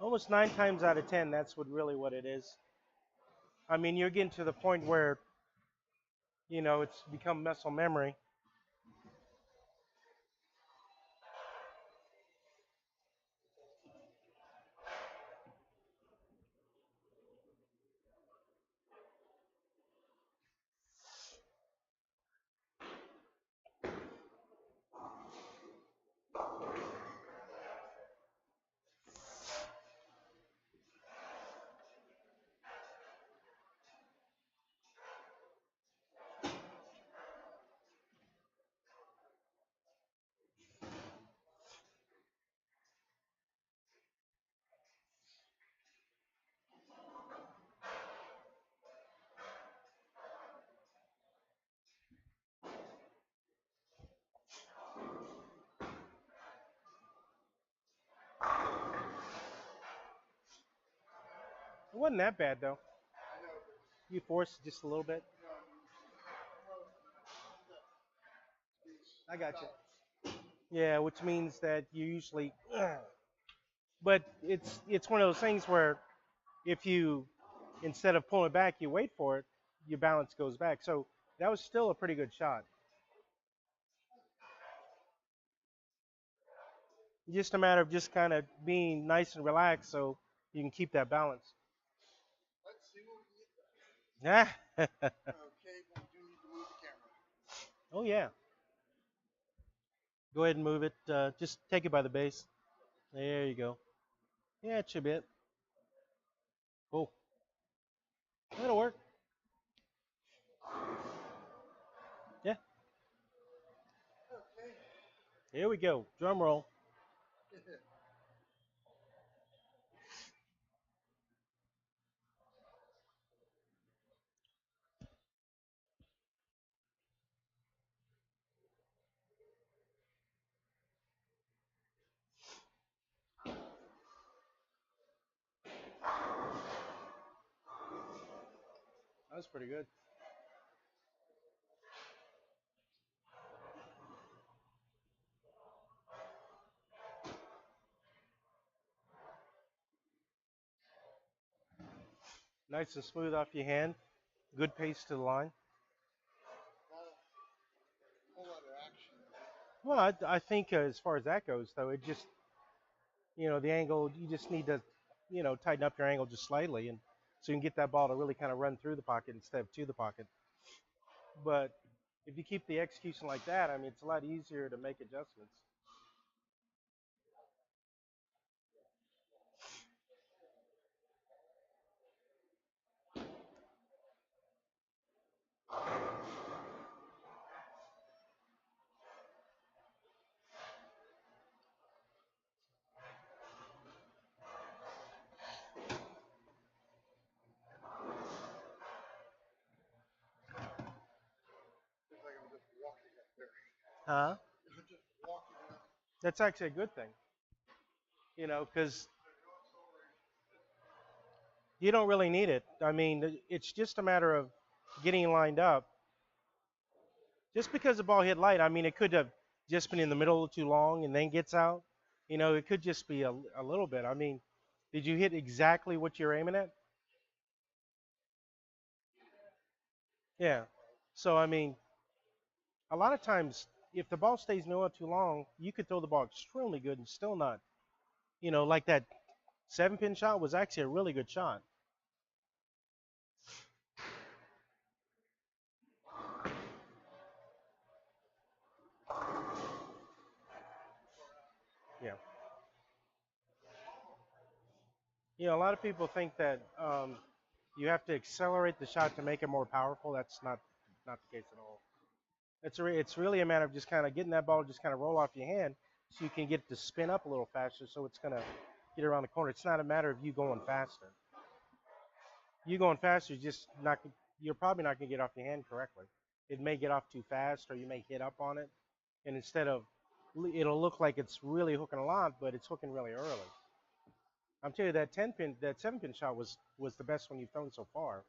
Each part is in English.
Almost 9 times out of 10, that's what it is. I mean, you're getting to the point where, it's become muscle memory. It wasn't that bad, though. You forced it just a little bit. I got you. Yeah, which means that you usually, but it's one of those things where if you instead of pulling it back, you wait for it, your balance goes back. So that was still a pretty good shot. Just a matter of just kind of being nice and relaxed so you can keep that balance. Yeah. Oh yeah. Go ahead and move it. Just take it by the base. There you go. Yeah, it should be it. Cool. That'll work. Yeah. Here we go. Drum roll. That was pretty good. Nice and smooth off your hand. Good pace to the line. Well, I think as far as that goes, though, it just, the angle, you just need to, tighten up your angle just slightly, and so you can get that ball to really kind of run through the pocket instead of to the pocket. But if you keep the execution like that, I mean, it's a lot easier to make adjustments. Huh? That's actually a good thing, because you don't really need it. I mean, it's just a matter of getting lined up. Just because the ball hit light, I mean, it could have just been in the middle too long and then gets out. It could just be a little bit. I mean, did you hit exactly what you're aiming at? Yeah. So, I mean, a lot of times, if the ball stays nowhere too long, you could throw the ball extremely good and still not, like that 7-pin shot was actually a really good shot. Yeah. A lot of people think that you have to accelerate the shot to make it more powerful. That's not the case at all. It's really a matter of just kind of getting that ball just kind of roll off your hand so you can get it to spin up a little faster so it's going to get around the corner. It's not a matter of you going faster. You going faster, you're probably not going to get off your hand correctly. It may get off too fast or you may hit up on it. And it'll look like it's really hooking a lot, but it's hooking really early. I'm telling you, that 7-pin shot was the best one you've thrown so far.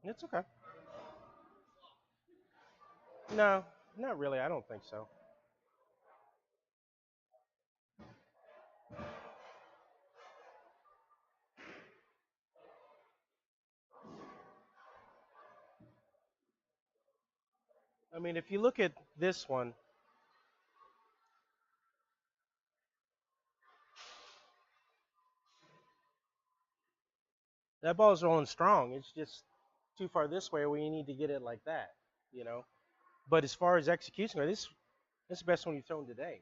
It's okay. No, not really. I don't think so. I mean, if you look at this one, that ball's rolling strong. It's just too far this way where you need to get it like that, you know. But as far as execution, this is the best one you've thrown today.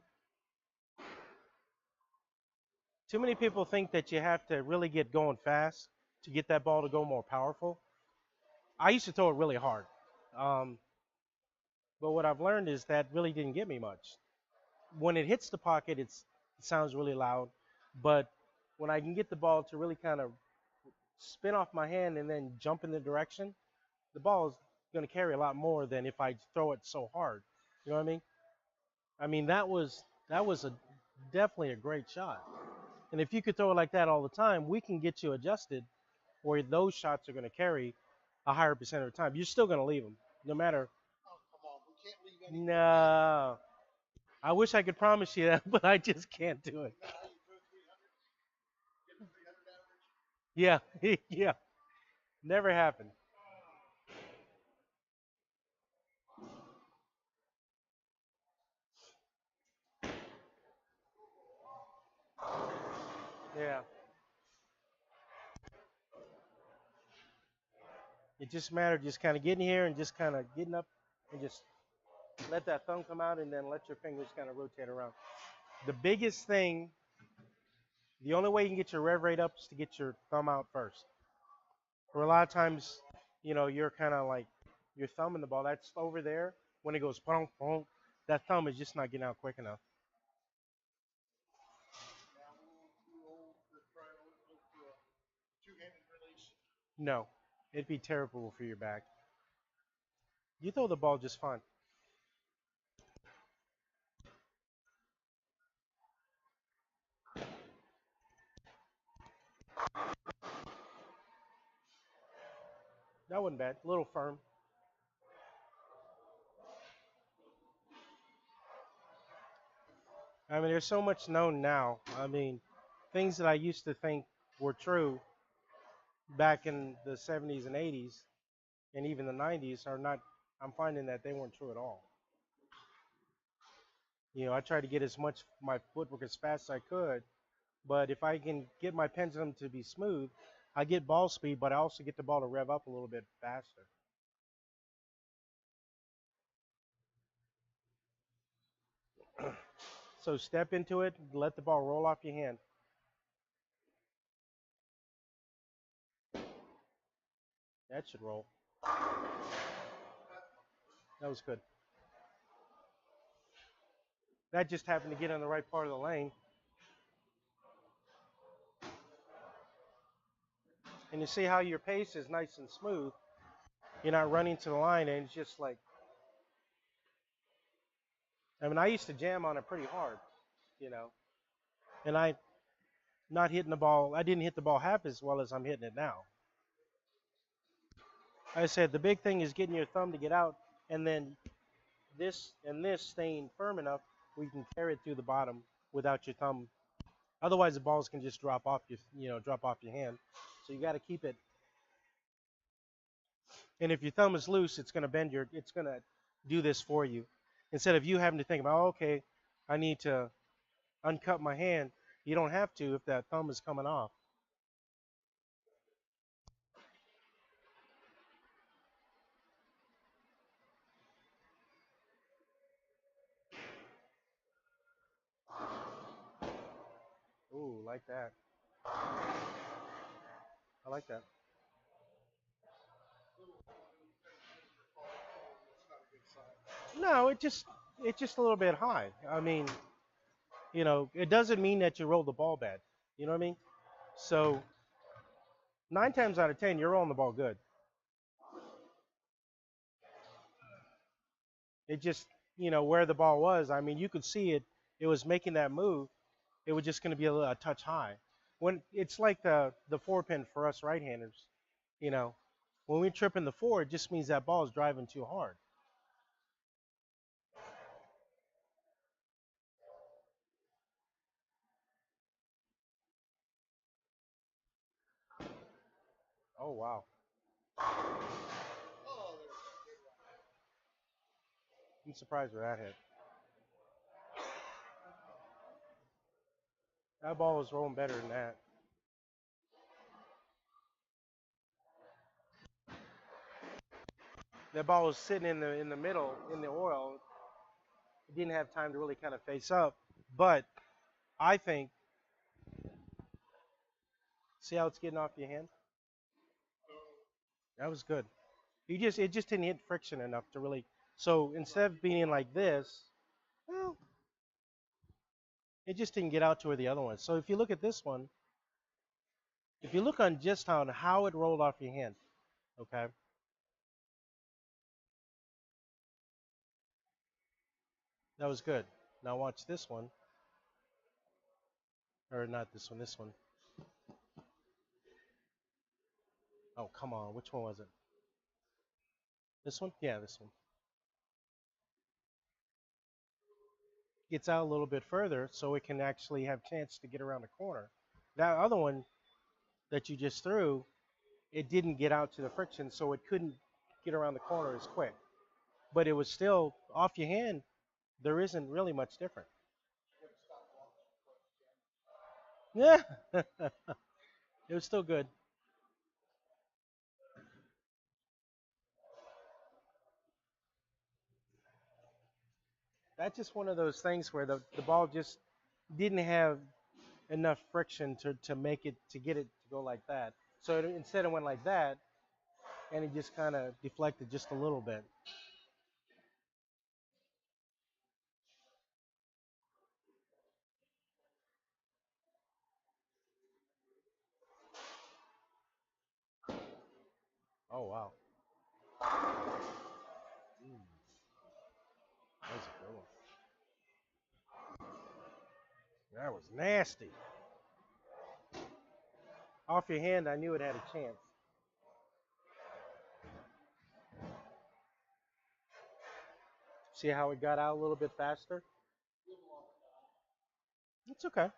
Too many people think that you have to really get going fast to get that ball to go more powerful. I used to throw it really hard. Um, but what I've learned is that really didn't get me much. When it hits the pocket, it sounds really loud. But when I can get the ball to really kind of spin off my hand and then jump in the direction, the ball is going to carry a lot more than if I throw it so hard. You know what I mean? I mean that was a definitely a great shot. And if you could throw it like that all the time, we can get you adjusted where those shots are going to carry a higher percent of the time. You're still going to leave them, no matter. No, I wish I could promise you that, but I just can't do it. Yeah, yeah, never happened. Yeah, it just mattered just kind of getting here and just kind of getting up and just let that thumb come out and then let your fingers kind of rotate around. The biggest thing, the only way you can get your rev rate up is to get your thumb out first. For a lot of times, you're kind of like your thumb in the ball. That's over there. When it goes boom, boom, that thumb is just not getting out quick enough. No, it'd be terrible for your back. You throw the ball just fine. That wasn't bad. A little firm. I mean, there's so much known now. I mean, things that I used to think were true back in the 70s and 80s and even the 90s are not. I'm finding that they weren't true at all. I tried to get as much my footwork as fast as I could, but if I can get my pendulum to be smooth, I get ball speed, but I also get the ball to rev up a little bit faster. So step into it, let the ball roll off your hand. That should roll. That was good. That just happened to get on the right part of the lane. And you see how your pace is nice and smooth. You're not running to the line, and it's just like, I mean, I used to jam on it pretty hard, you know, and I not hitting the ball. I didn't hit the ball half as well as I'm hitting it now. Like I said, the big thing is getting your thumb to get out, and then this staying firm enough where you can carry it through the bottom without your thumb. Otherwise, the balls can just drop off drop off your hand. So you got to keep it. And if your thumb is loose, it's going to do this for you. Instead of you having to think about, oh, okay, I need to uncup my hand. You don't have to if that thumb is coming off. Ooh, like that. I like that. No, it's just a little bit high. I mean, it doesn't mean that you roll the ball bad. You know what I mean? So 9 times out of 10, you're rolling the ball good. It just, where the ball was. I mean, you could see it. It was making that move. It was just going to be a touch high. When it's like the 4 pin for us right-handers, you know, When we're tripping the 4, it just means that ball is driving too hard. Oh, wow. I'm surprised with that hit. That ball was rolling better than that. That ball was sitting in the middle in the oil. It didn't have time to really kind of face up. But I think, see how it's getting off your hand? That was good. It just didn't hit friction enough to really. So instead of being like this, well, it just didn't get out to where the other one. So if you look at this one, if you look on just on how it rolled off your hand, okay, that was good. Now watch this one, or not this one, this one. Oh, come on, which one was it? This one? Yeah, this one. Gets out a little bit further so it can actually have chance to get around the corner. That other one that you just threw, it didn't get out to the friction, so it couldn't get around the corner as quick. But it was still off your hand. There isn't really much different. Yeah, it was still good. That's just one of those things where the ball just didn't have enough friction to make it to get it to go like that. So instead it went like that, and it just kind of deflected just a little bit. Oh wow, that was a good one. That was nasty. Off your hand, I knew it had a chance. See how it got out a little bit faster? It's okay.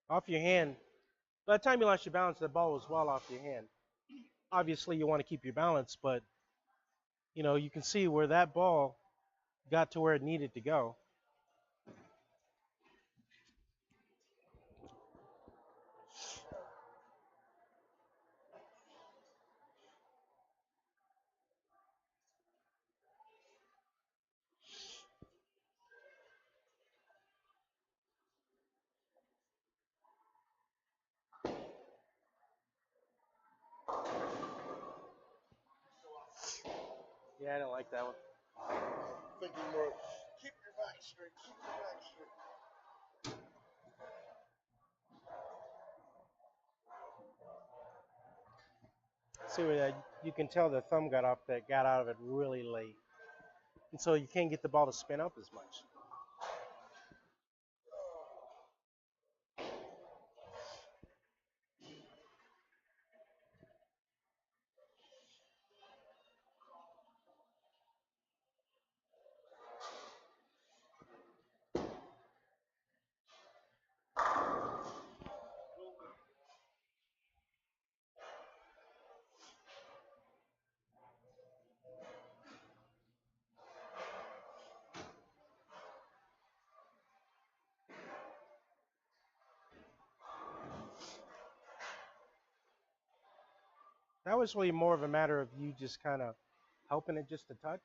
Off your hand. By the time you lost your balance, the ball was well off your hand. Obviously, you want to keep your balance, but you can see where that ball got to where it needed to go. Yeah, I don't like that one. Thinking more, keep your back straight, keep your back straight. See where you can tell the thumb got out of it really late, and so you can't get the ball to spin up as much. That was really more of a matter of you just kind of helping it just a touch.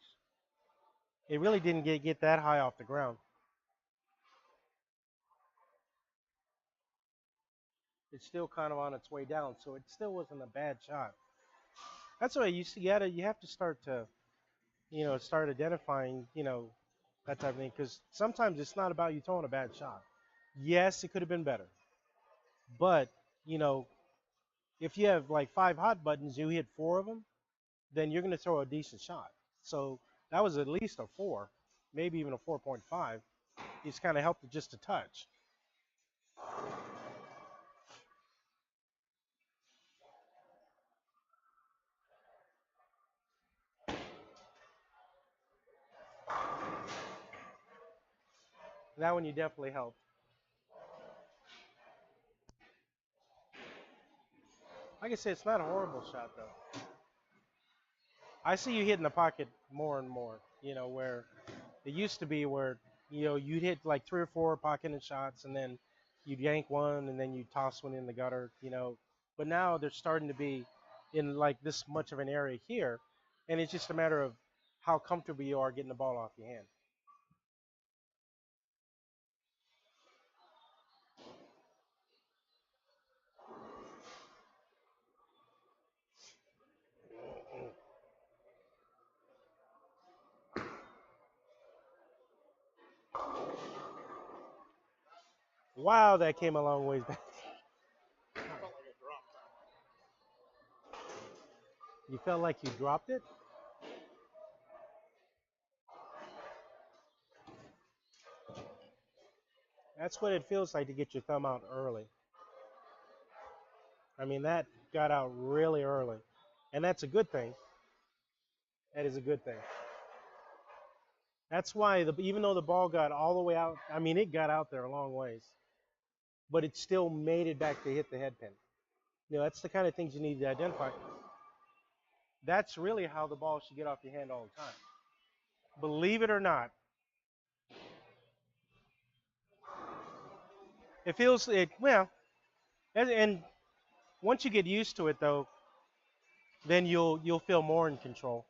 It really didn't get that high off the ground. It's still kind of on its way down, so it still wasn't a bad shot. That's why you have to start to start identifying that type of thing, because sometimes it's not about you throwing a bad shot. Yes, it could have been better, but you know if you have like 5 hot buttons, you hit 4 of them, then you're going to throw a decent shot. So that was at least a 4, maybe even a 4.5. He's kind of helped it just a touch. That one you definitely helped. Like I said, it's not a horrible shot though. I see you hitting the pocket more and more. You know, where it used to be where you'd hit like 3 or 4 pocketed shots and then you'd yank one and then you'd toss one in the gutter. But now they're starting to be in like this much of an area here, and it's just a matter of how comfortable you are getting the ball off your hand. Wow, that came a long ways back. I felt like I dropped that. You felt like you dropped it? That's what it feels like to get your thumb out early. I mean, that got out really early. And that's a good thing. That is a good thing. That's why, even though the ball got all the way out, I mean, it got out there a long ways, but it still made it back to hit the head pin. That's the kind of things you need to identify. That's really how the ball should get off your hand all the time. Believe it or not, it feels it. Well, and once you get used to it, though, then you'll feel more in control.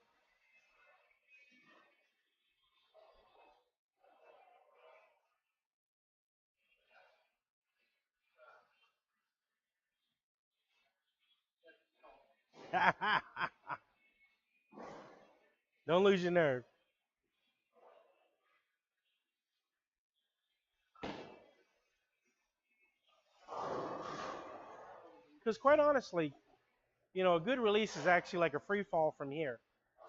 Don't lose your nerve. Because quite honestly, a good release is actually like a free fall from here.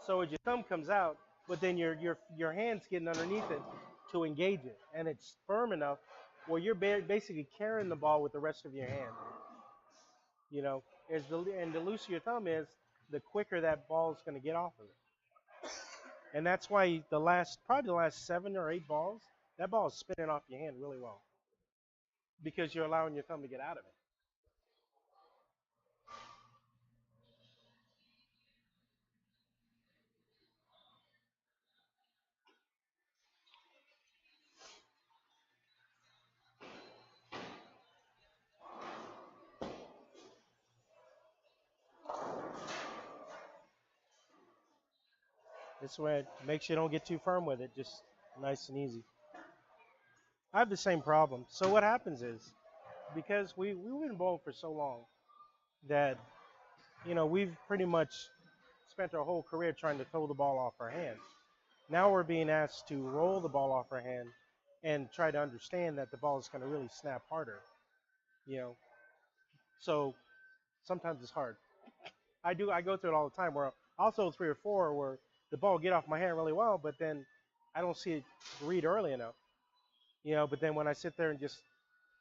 So as your thumb comes out, but then your hand's getting underneath it to engage it, and it's firm enough where you're basically carrying the ball with the rest of your hand. You know, and the looser your thumb is, the quicker that ball is going to get off of it. And that's why probably the last 7 or 8 balls, that ball is spinning off your hand really well because you're allowing your thumb to get out of it. This way it makes you don't get too firm with it, just nice and easy. I have the same problem. So what happens is, because we've been bowling for so long that, we've pretty much spent our whole career trying to throw the ball off our hands. Now we're being asked to roll the ball off our hand and try to understand that the ball is going to really snap harder, you know. So sometimes it's hard. I go through it all the time where I'll throw 3 or 4 where the ball get off my hand really well, but then I don't see it read early enough, but then when I sit there and just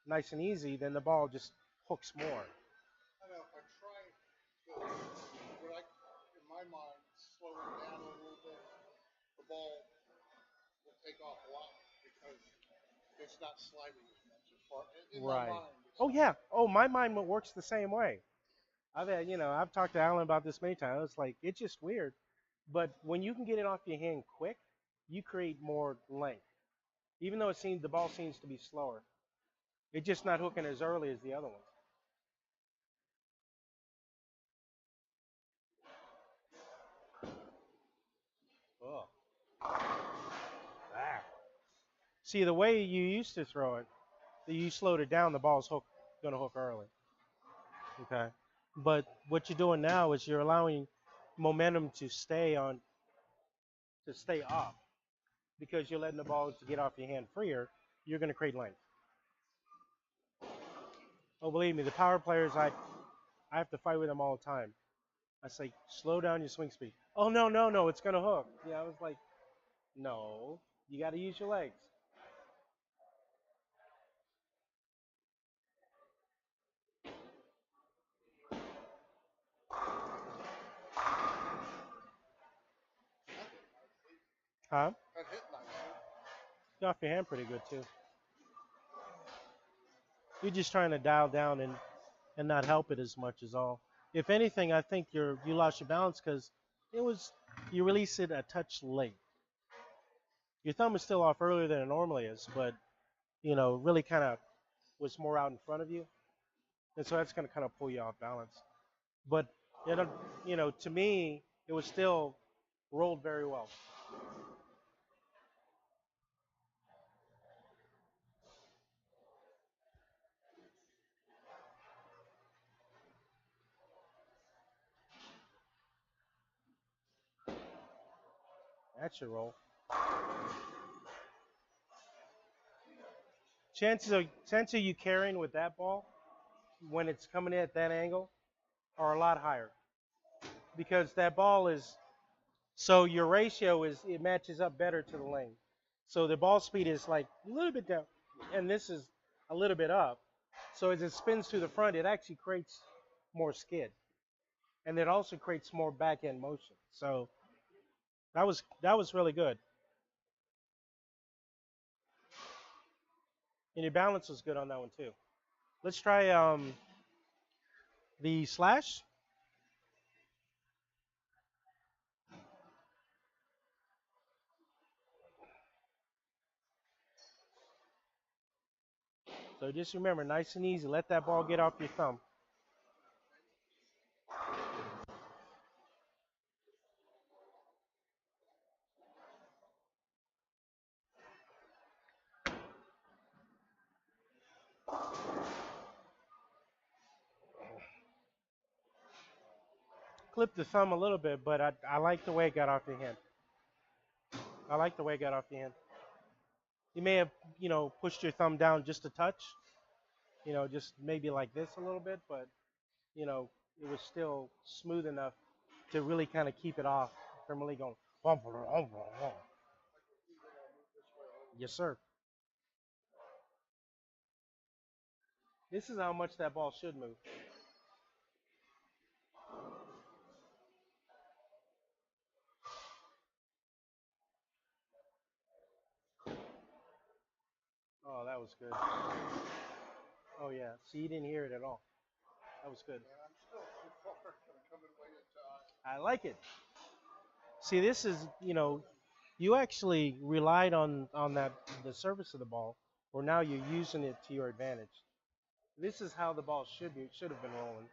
nice and easy, then the ball just hooks more. I know if I try to, what I, in my mind, slow it down a little bit, the ball will take off a lot because it's not sliding as much as far in my Right. mind. Oh yeah. Oh, my mind works the same way. I've talked to Alan about this many times. It's like it's just weird, but when you can get it off your hand quick, you create more length. Even though the ball seems to be slower, it's just not hooking as early as the other ones. Oh. Ah. See, the way you used to throw it, you slowed it down, the ball's gonna hook early. Okay. But what you're doing now is you're allowing momentum to stay up because you're letting the ball to get off your hand freer. You're gonna create length. Oh, believe me, the power players, I have to fight with them all the time. I say, slow down your swing speed. Oh no, no, no, it's gonna hook. Yeah, I was like, no, you got to use your legs. Huh? That hit nicely. Get off your hand pretty good too. You're just trying to dial down and not help it as much as all. If anything, I think you lost your balance because it was you released it a touch late. Your thumb is still off earlier than it normally is, but really kind of was more out in front of you, and so that's going to kind of pull you off balance. But you know, to me, it was still rolled very well. That should roll. Chances of you carrying with that ball when it's coming in at that angle are a lot higher because that ball is so your ratio is it matches up better to the lane. So the ball speed is like a little bit down, and this is a little bit up. So as it spins to the front, it actually creates more skid, and it also creates more back end motion. So that was really good, and your balance was good on that one too. Let's try the slash. So just remember, nice and easy. Let that ball get off your thumb. Clip the thumb a little bit, but I like the way it got off your hand. I like the way it got off your hand. You may have, pushed your thumb down just a touch, just maybe like this a little bit, but, it was still smooth enough to really kind of keep it off from really going. Yes, sir. This is how much that ball should move. Oh, that was good. Oh, yeah. See, you didn't hear it at all. That was good. Man, I'm still too far. I'm coming way in time. I like it. See, this is, you actually relied on that the surface of the ball, or now you're using it to your advantage. This is how the ball should have been rolling.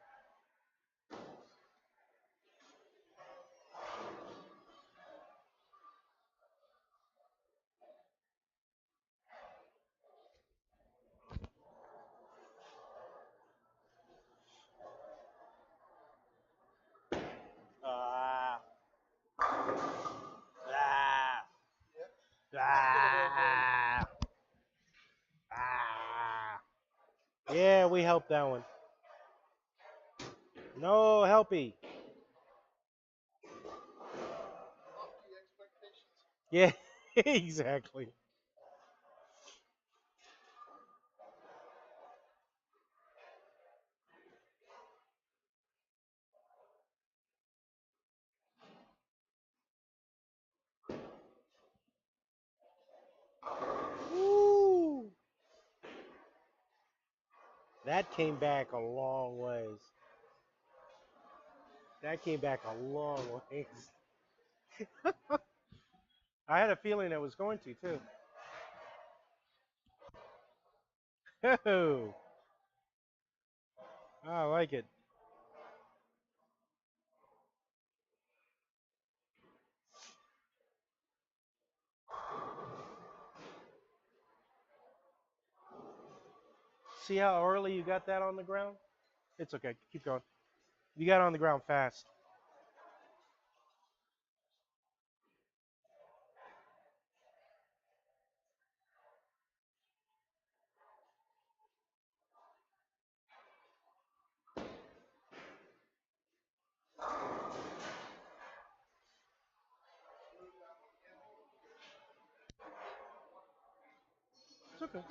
Ah, ah, Yep. That's gonna roll, buddy. ah, ah. Yeah, we helped that one. No helpy. Lofty expectations. Yeah, exactly. Woo! That came back a long ways. That came back a long ways. I had a feeling it was going to too. Oh, I like it. See how early you got that on the ground? It's okay. Keep going. You got it on the ground fast. It's okay.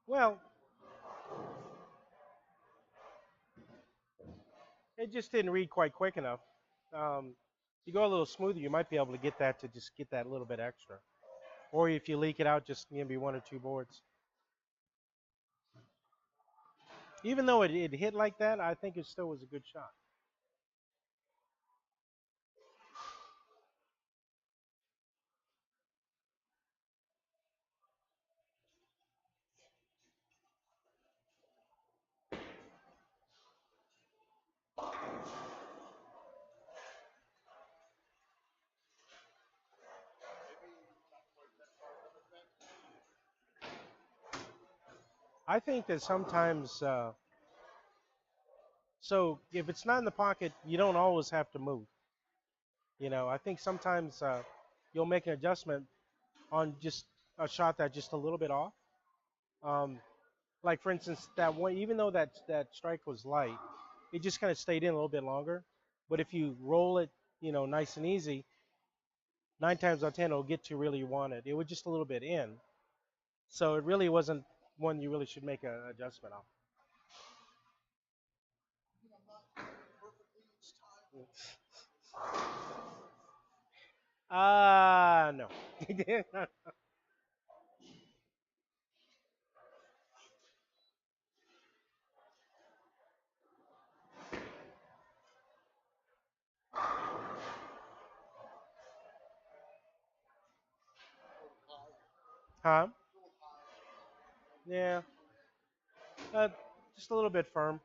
Well, it just didn't read quite quick enough. If you go a little smoother, you might be able to get that to just get that little bit extra. Or if you leak it out, just maybe one or two boards. Even though it hit like that, I think it still was a good shot. I think that sometimes, so if it's not in the pocket, you don't always have to move. I think sometimes you'll make an adjustment on just a shot that's just a little bit off. Um, like for instance, that one, even though that strike was light, it just kind of stayed in a little bit longer. But if you roll it, nice and easy, 9 times out of 10 it'll get to really you want it. It was just a little bit in, so it really wasn't one you really should make an adjustment on. No. Huh? Yeah. Uh, just a little bit firm.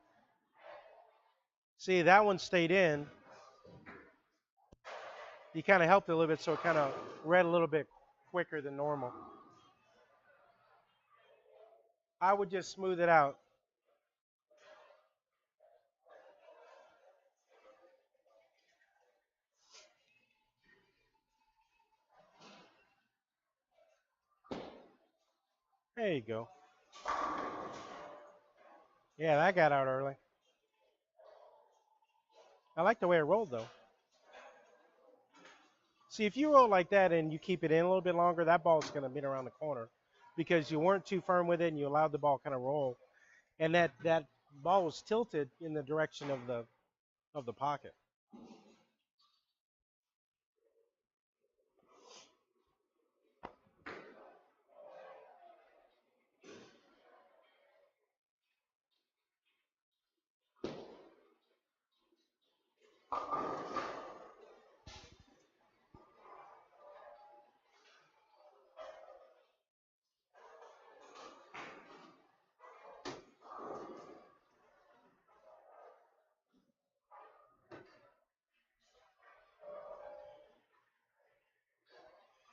See, that one stayed in. You kind of helped it a little bit, so it kind of read a little bit quicker than normal. I would just smooth it out. There you go. Yeah, that got out early. I like the way it rolled, though. See, if you roll like that and you keep it in a little bit longer, that ball's going to be around the corner because you weren't too firm with it and you allowed the ball kind of roll. And that ball was tilted in the direction of the pocket.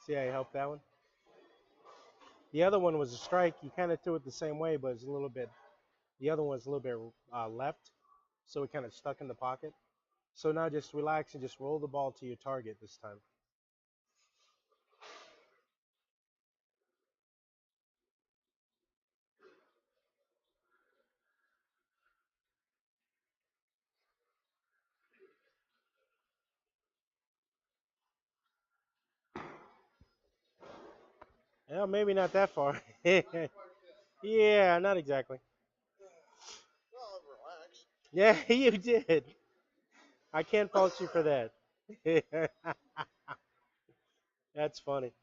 See how you helped that one? The other one was a strike. You kind of threw it the same way, but it's a little bit. The other one's a little bit left, so it kind of stuck in the pocket. So now just relax and just roll the ball to your target this time. Yeah, maybe not that far. Yeah, not exactly. Well, relax. Yeah, you did. I can't fault you for that. That's funny.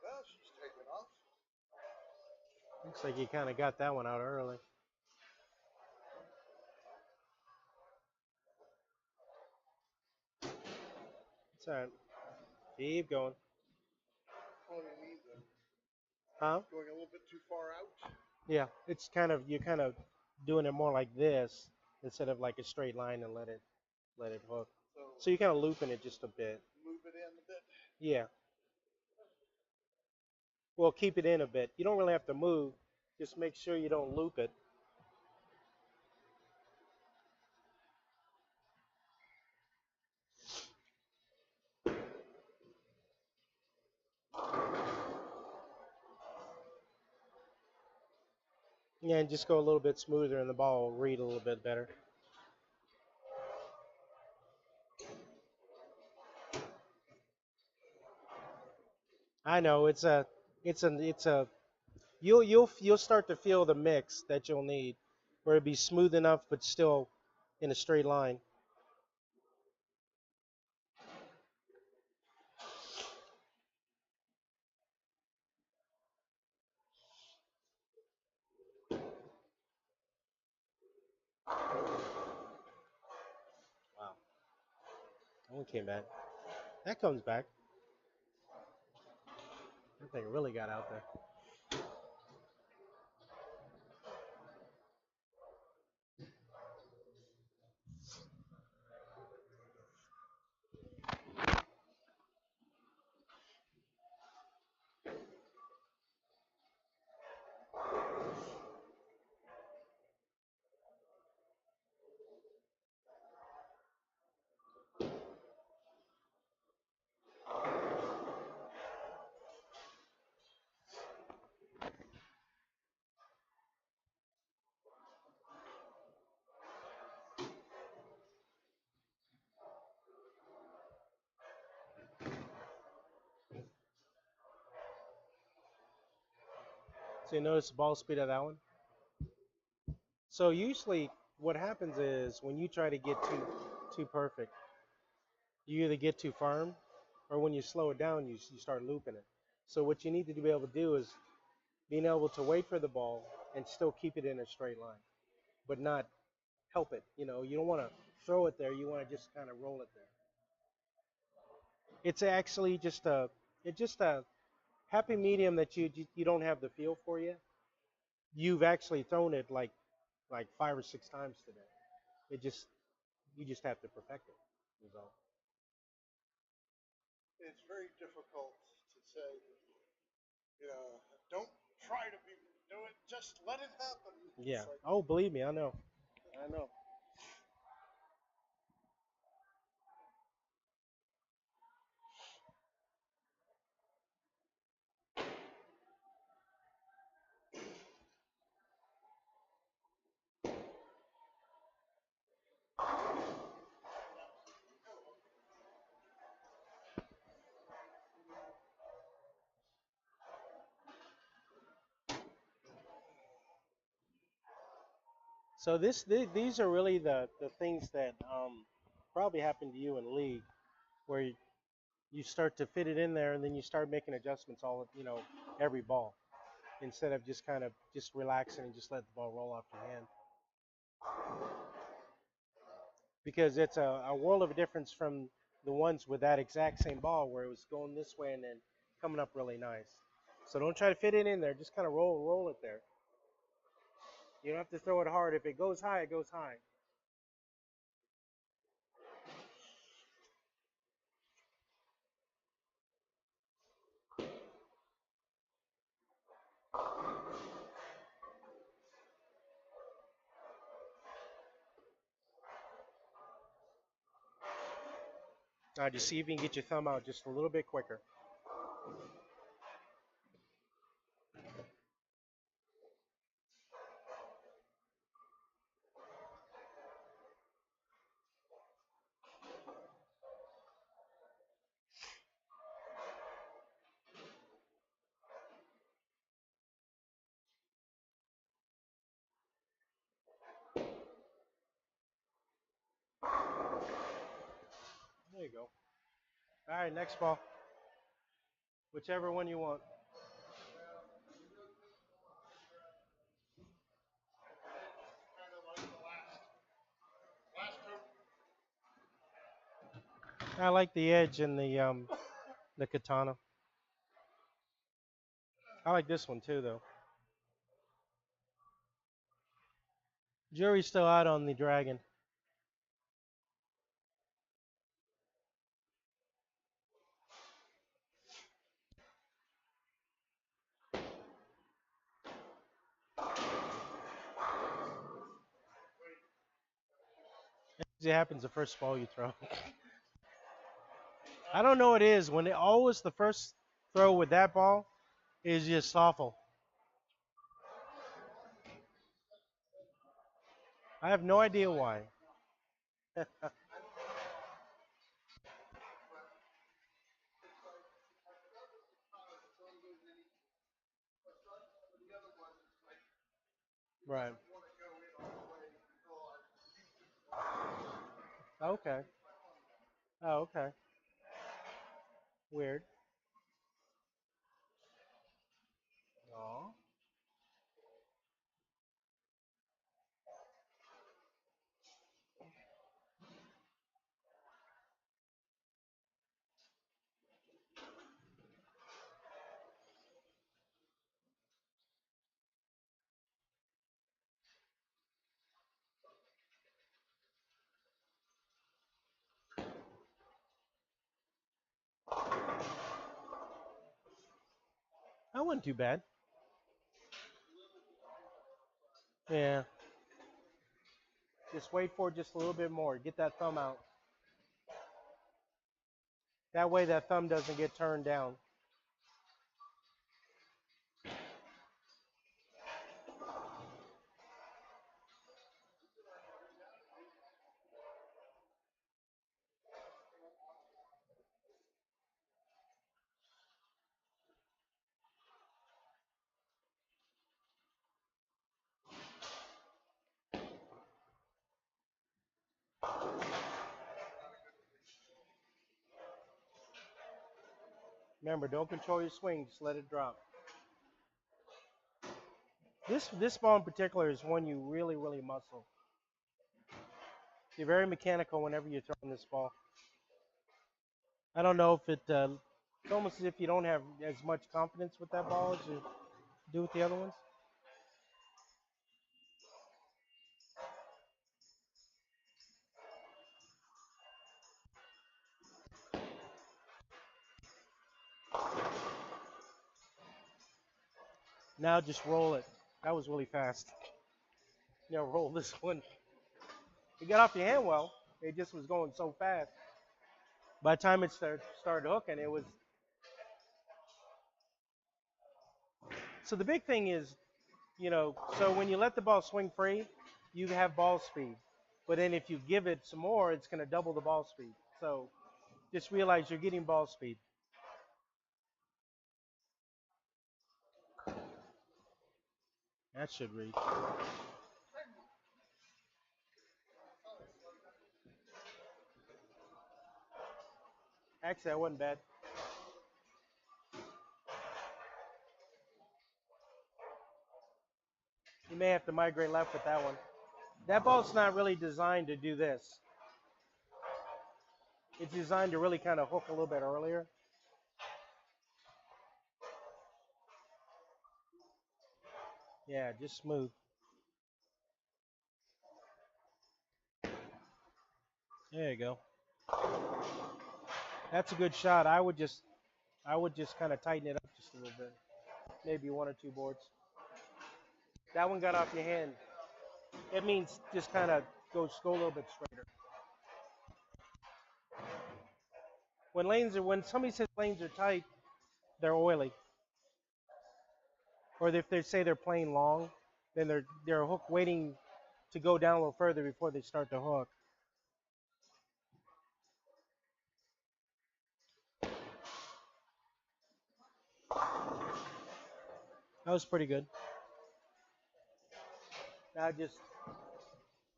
Well, she's taking off. Looks like you kind of got that one out early. It's all right. Keep going. Oh, you need them. Huh? Going a little bit too far out. Yeah, it's kind of you're kind of doing it more like this instead of like a straight line and let it hook. So So you're kind of looping it just a bit. move it in a bit. Yeah. Well, keep it in a bit. You don't really have to move. Just make sure you don't loop it. Yeah, and just go a little bit smoother and the ball will read a little bit better. I know it's a you'll start to feel the mix that you'll need, where it be smooth enough but still in a straight line. Wow, that one came back. That comes back. That thing really got out there. So you notice the ball speed of that one. So usually what happens is when you try to get too perfect, you either get too firm, or when you slow it down, you start looping it. So what you need to be able to do is being able to wait for the ball and still keep it in a straight line, but not help it. You don't want to throw it there. You want to just kind of roll it there. It's actually just a happy medium that you don't have the feel for yet. You've actually thrown it like 5 or 6 times today. It just you just have to perfect it. Is all. It's very difficult to say, you know, don't try to do it, just let it happen. Yeah. It's like, Oh, believe me, I know. I know. So these are really the things that probably happen to you in league, where you start to fit it in there, and then you start making adjustments every ball, instead of just kind of just relaxing and just let the ball roll off your hand, because it's a world of a difference from the ones with that exact same ball where it was going this way and then coming up really nice. So don't try to fit it in there. Just kind of roll it there. You don't have to throw it hard. If it goes high, it goes high. Now just see if you can get your thumb out just a little bit quicker. There you go. All right, next ball. Whichever one you want. kind of like the last coat. I like the edge and the katana. I like this one too, though. Jury's still out on the dragon. It happens the first ball you throw. I don't know what it is when it always the first throw with that ball is just awful. I have no idea why. Right. want to go in all the way until I keep it flat. Okay. Keep my thumb down. Oh, okay. Weird. Oh. That wasn't too bad. Yeah. Just wait for it just a little bit more. Get that thumb out. That way that thumb doesn't get turned down. Remember, don't control your swing. Just let it drop. This ball in particular is one you really muscle. You're very mechanical whenever you're throwing this ball. I don't know if it's almost as if you don't have as much confidence with that ball as you do with the other ones. Now just roll it. That was really fast. Roll this one. It got off your hand well. It just was going so fast. By the time it started hooking, it was. So the big thing is, so when you let the ball swing free, you have ball speed. But then if you give it some more, it's going to double the ball speed. So just realize you're getting ball speed. That should reach. Actually, that wasn't bad. You may have to migrate left with that one. That ball's not really designed to do this. It's designed to really kind of hook a little bit earlier. Yeah, just smooth. There you go. That's a good shot. I would just kind of tighten it up just a little bit. Maybe one or two boards. That one got off your hand. It means just kind of go a little bit straighter. When somebody says lanes are tight, they're oily. Or if they say they're playing long, then they're a hook waiting to go down a little further before they start to hook. That was pretty good. Now just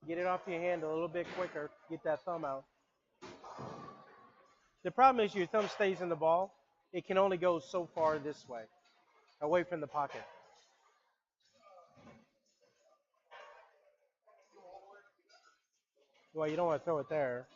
get it off your hand a little bit quicker. Get that thumb out. The problem is your thumb stays in the ball. It can only go so far this way, away from the pocket. Well, you don't want to throw it there.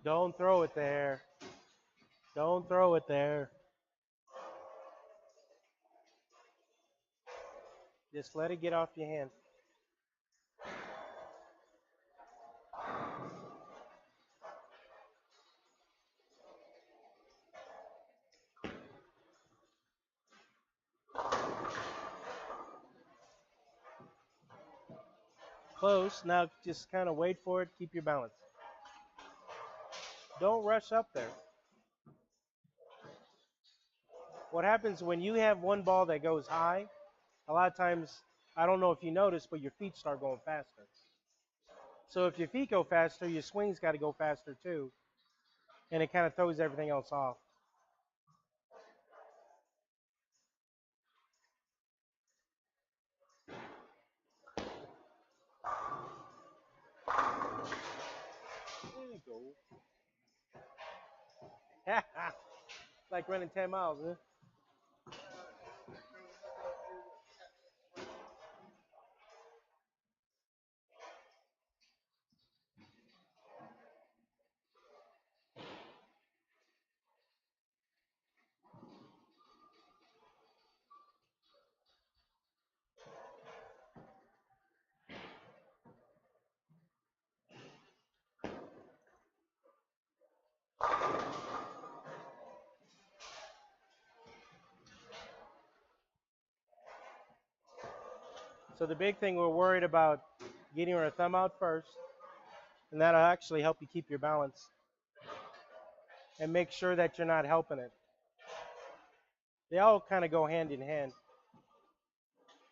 Don't throw it there. Don't throw it there. Just let it get off your hand. Close. Now just kind of wait for it. Keep your balance. Don't rush up there. What happens when you have one ball that goes high, a lot of times, I don't know if you notice, but your feet start going faster. So if your feet go faster, your swing's got to go faster too, and it kind of throws everything else off. There you go. Like running 10 miles, huh? So the big thing we're worried about getting your thumb out first, and that'll actually help you keep your balance and make sure that you're not helping it. They all kind of go hand in hand.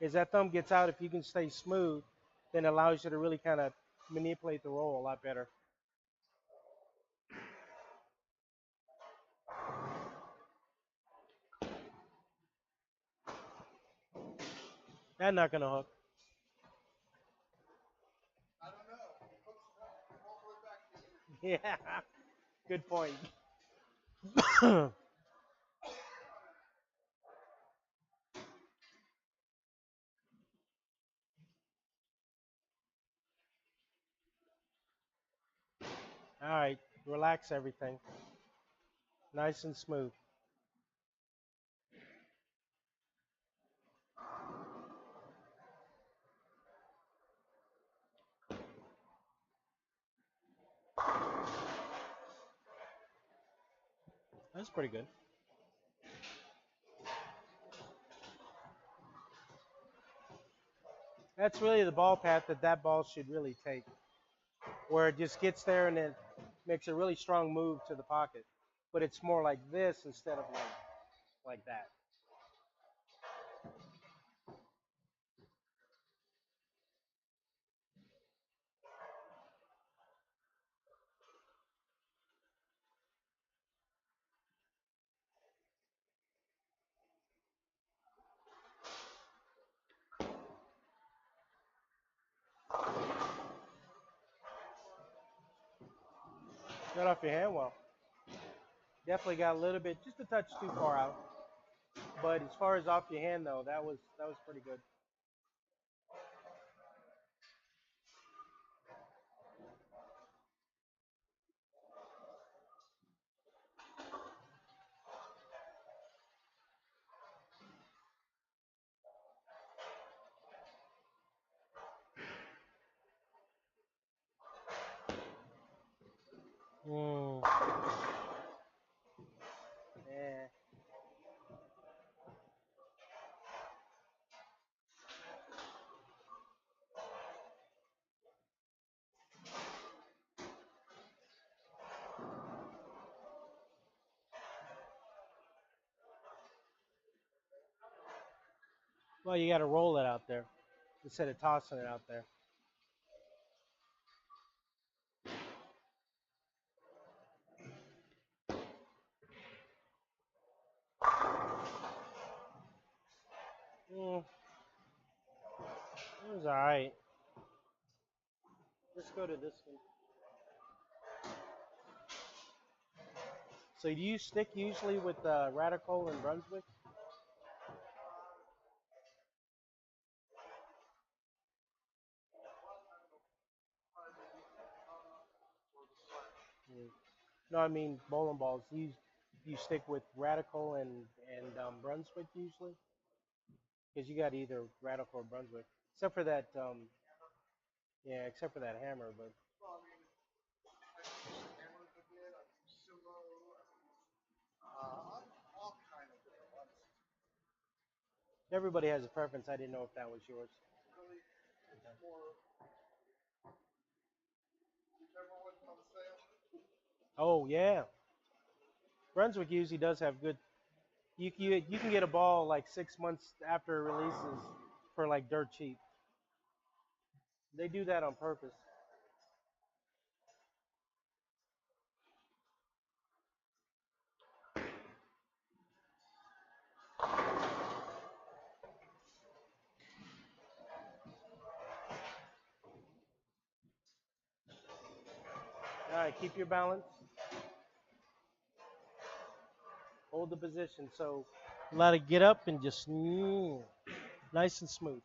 As that thumb gets out, if you can stay smooth, then it allows you to really kind of manipulate the roll a lot better. That's not gonna hook. I don't know. Hooks won't go back to you. Yeah, good point. All right, relax everything. Nice and smooth. That's pretty good. That's really the ball path that that ball should really take, where it just gets there and it makes a really strong move to the pocket. But it's more like this instead of like that. Got off your hand well. Definitely got a little bit, just a touch too far out. But as far as off your hand though, that was pretty good. Mm. Yeah. Well, you got to roll it out there instead of tossing it out there. Mm. It was all right. Let's go to this one. So do you stick usually with Radical and Brunswick? Mm. No, I mean bowling balls. You stick with Radical and Brunswick usually, because you got either Radical or Brunswick, except for that yeah, except for that hammer. But Well, I mean, I use hammers a bit. I use sumo. All kind of different ones. everybody has a preference. I didn't know if that was yours. Really, it's more whichever one's on sale. Oh yeah, Brunswick usually does have good. You can get a ball like 6 months after it releases for like dirt cheap. They do that on purpose. All right, keep your balance. Hold the position. So let it get up and just nice and smooth.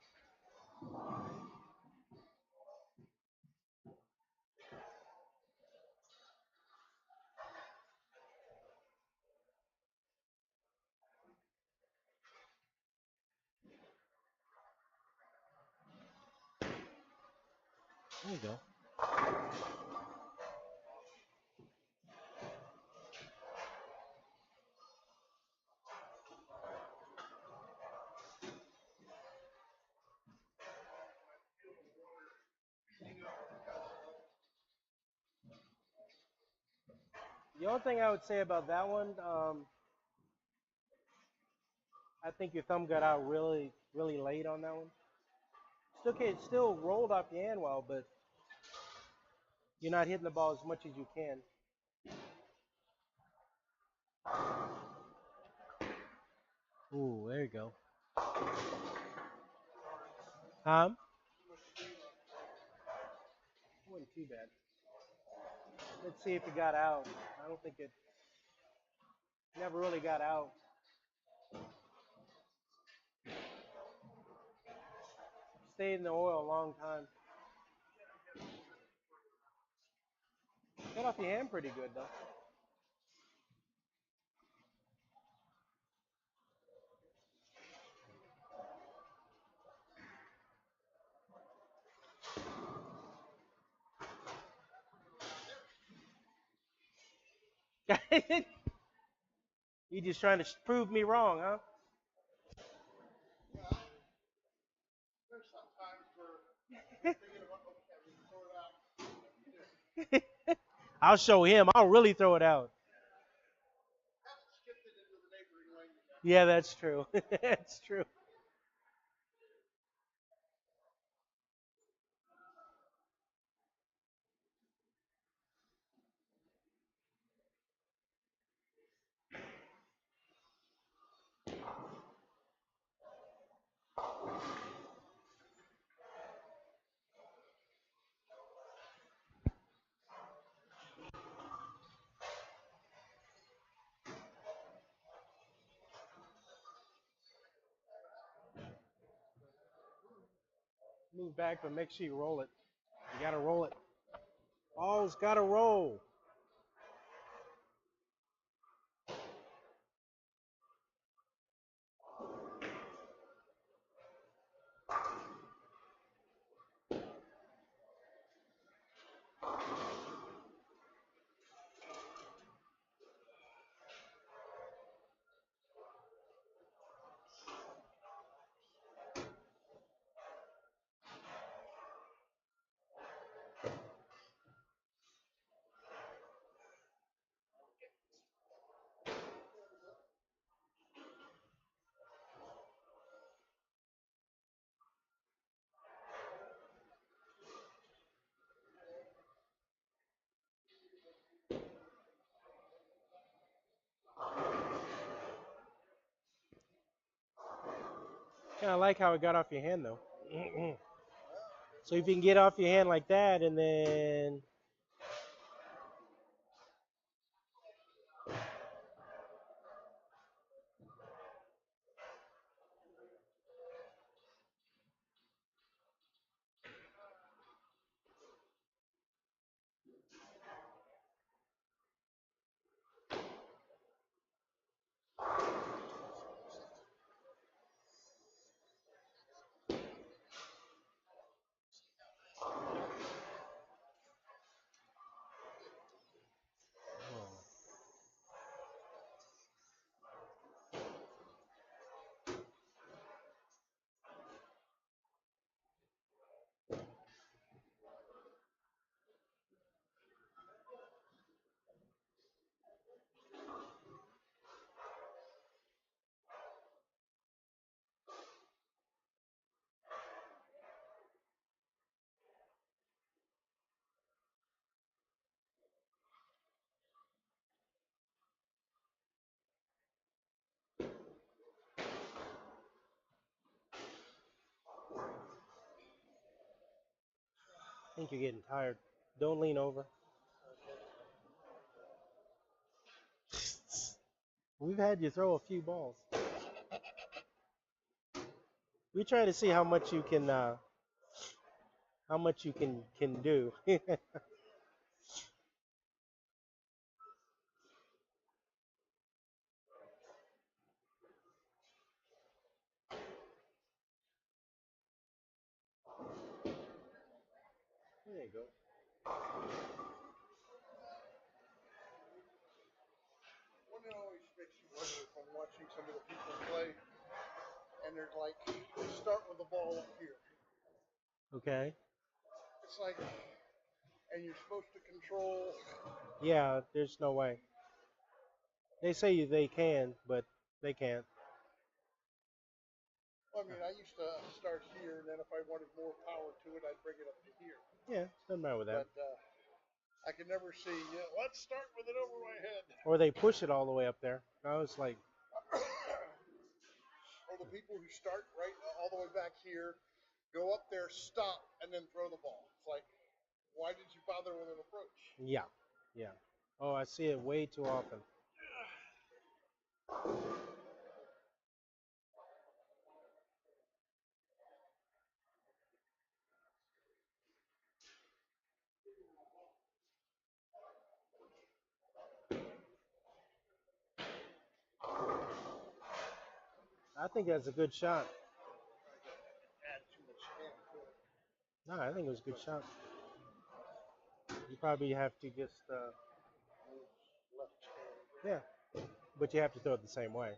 There you go. The only thing I would say about that one, I think your thumb got out really late on that one. Still rolled off your hand well, but you're not hitting the ball as much as you can. Ooh, there you go. It wasn't too bad. Let's see if it got out. I don't think it never really got out. Stayed in the oil a long time. Got off your hand pretty good though. You just trying to prove me wrong, huh? Well, there's some times where you're thinking about, okay, we throw it out. You just I'll show him. I'll really throw it out. have to skip it into the neighboring lane again. Yeah, that's true. That's true. Move back, but make sure you roll it. You gotta roll it. Ball's gotta roll. Kind of like how it got off your hand though. So if you can get off your hand like that, and then think you're getting tired. Don't lean over. We've had you throw a few balls. We try to see how much you can do. There you go. One that always makes you wonder from watching some of the people play, and they're like, they start with the ball up here. Okay. It's like, and you're supposed to control. Yeah, there's no way. They say they can, but they can't. I mean, I used to start here, and then if I wanted more power to it, I'd bring it up to here. Yeah, doesn't matter with that. But I can never see, let's start with it over my head. Or they push it all the way up there. I was like, Or the people who start right all the way back here, go up there, stop, and then throw the ball. It's like, why did you bother with an approach? yeah, yeah. Oh, I see it way too often. I think that's a good shot. Add too much hand to it. No, I think it was a good shot. You probably have to just, Left hand. yeah, but you have to throw it the same way.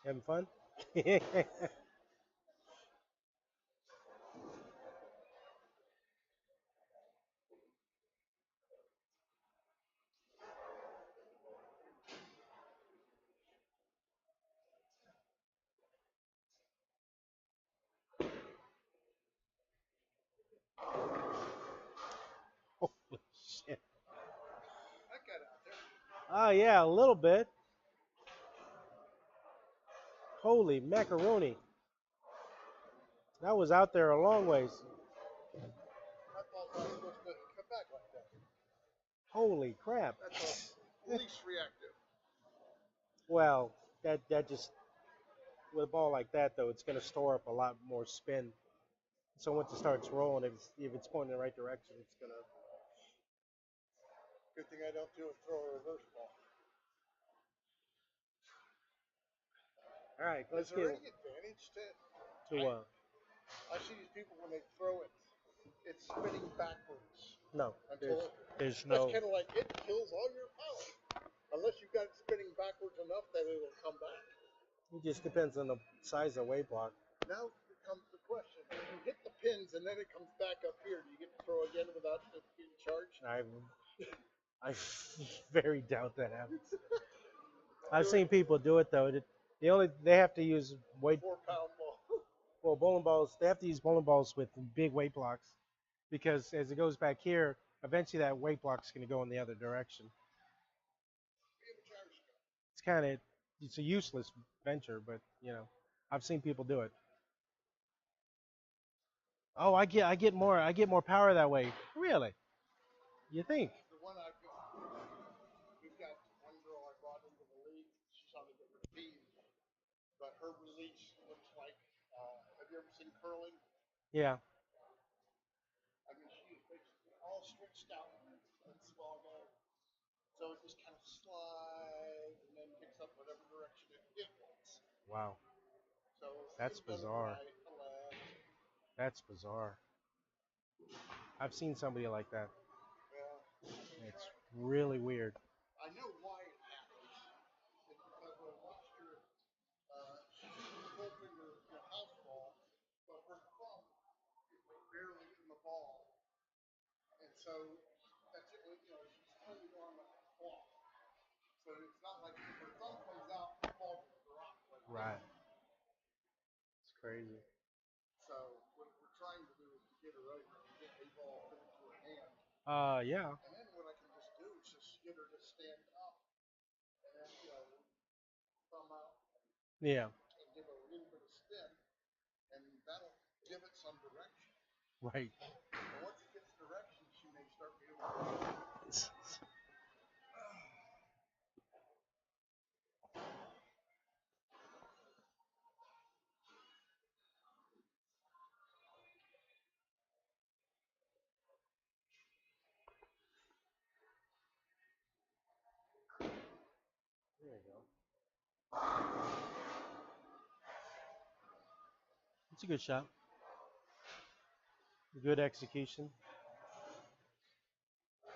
Having fun? Holy shit. I got out there. Oh, yeah, a little bit. Holy macaroni. That was out there a long ways. I thought I was supposed to come back like that. Holy crap. That's least reactive. Well, that just, with a ball like that, though, it's going to store up a lot more spin. So once it starts rolling, if it's pointing in the right direction, it's going to. Good thing I don't do a throw a reverse ball. All right, Is let's there get any advantage to I see these people when they throw it, it's spinning backwards. no. Until There's that's no. kind of like it kills all your power. Unless you've got it spinning backwards enough that it'll come back. It just depends on the size of weight block. Now comes the question. If you hit the pins and then it comes back up here, do you get to throw again without it being charged? I very doubt that happens. I've seen people do it though. They have to use weight. 4-pound ball. Well, bowling balls. They have to use bowling balls with big weight blocks, because as it goes back here, eventually that weight block's going to go in the other direction. It's a useless venture, but I've seen people do it. Oh, I get more power that way. Really? You think? The one we've got one girl I brought into the league. She's on a different team, but her release looks like. Have you ever seen curling? Yeah. I mean, she is basically all stretched out and small ball. So it just kind of slides and then picks up whatever direction it wants. Wow. So That's bizarre. right, left. That's bizarre. I've seen somebody like that. Yeah. It's really weird. so that's it. You know, she's totally on the clock. So it's not like her thumb comes out and falls to the rock. Like Right. It's crazy. so what we're trying to do is to get her over and get a ball put into her hand. Yeah. And then what I can just do is just get her to stand up and then, you know, thumb out Yeah. and give her a little bit of spin, and that'll give it some direction. Right. And once it gets direction, she may start being able to. There you go. It's a good shot. Good execution.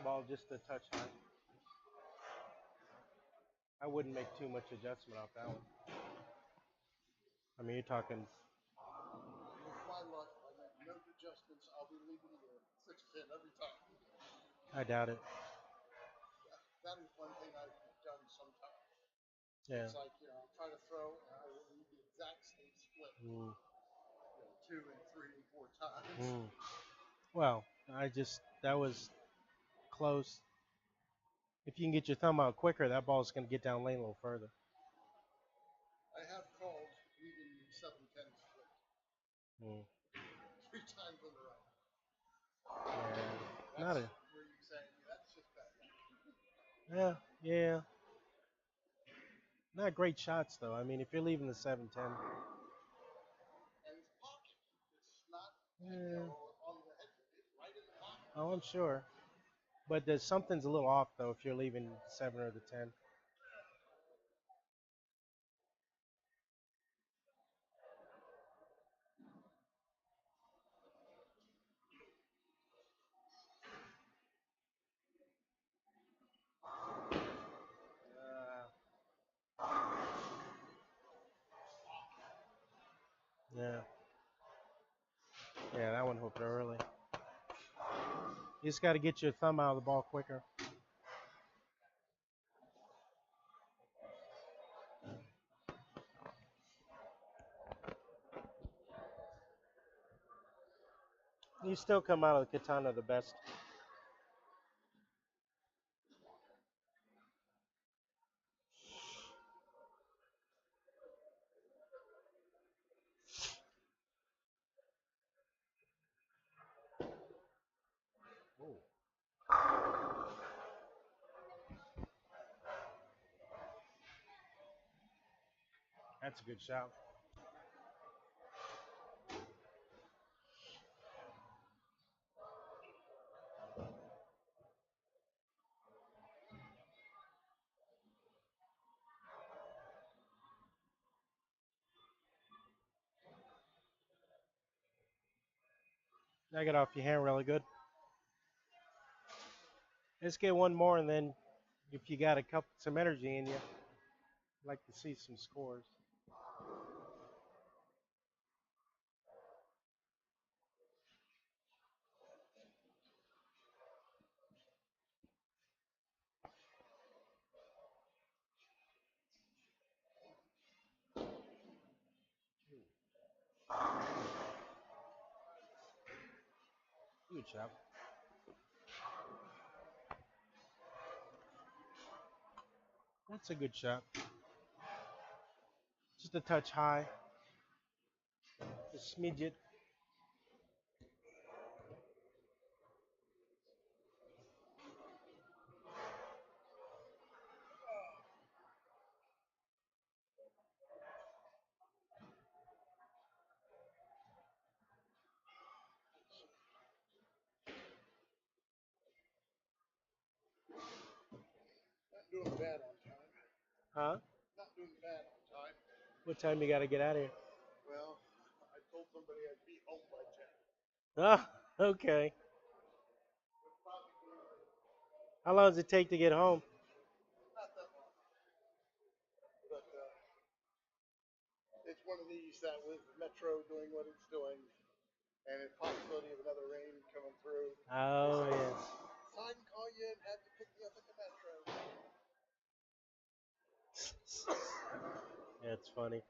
Ball just a touch high. I wouldn't make too much adjustment off that one. I mean, you're talking. With my luck, I make no adjustments. I'll be leaving the 6 pin every time. I doubt it. That is one thing I've done sometimes. Yeah. It's like, you know, I'll try to throw, and I will leave the exact same split. Mm. You know, 2 and 3 and 4 times. Mm. Well, that was close. If you can get your thumb out quicker, that ball's going to get down lane a little further. I have called leaving 7-10 split. Mm. 3 times in a row. Yeah. That's where you say, that's just bad. Yeah. Not great shots though. I mean, if you're leaving the 7-10. And it's pocket. It's not, Yeah. you know, on the head. It's right in the pocket. Oh, I'm sure. But there's something's a little off though if you're leaving 7 or the 10. Yeah. Yeah, that one hooked early. You just got to get your thumb out of the ball quicker. You still come out of the katana the best. Ooh. That's a good shot. Now get off your hand really good. Let's get one more, and then if you got some energy in you, I'd like to see some scores. Good shot. That's a good shot. Just a touch high. Just smidge it. Not doing bad on time. Huh? Not doing bad on time. What time you got to get out of here? Well, I told somebody I'd be home by 10. Ah, okay. How long does it take to get home? Not that long. But it's one of these that with Metro doing what it's doing, and a possibility of another rain coming through. Oh They yes. so I can call you and have you pick me up at the metro. That's funny.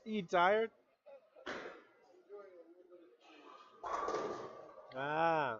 You tired? Enjoying a little bit of cheese. Ah.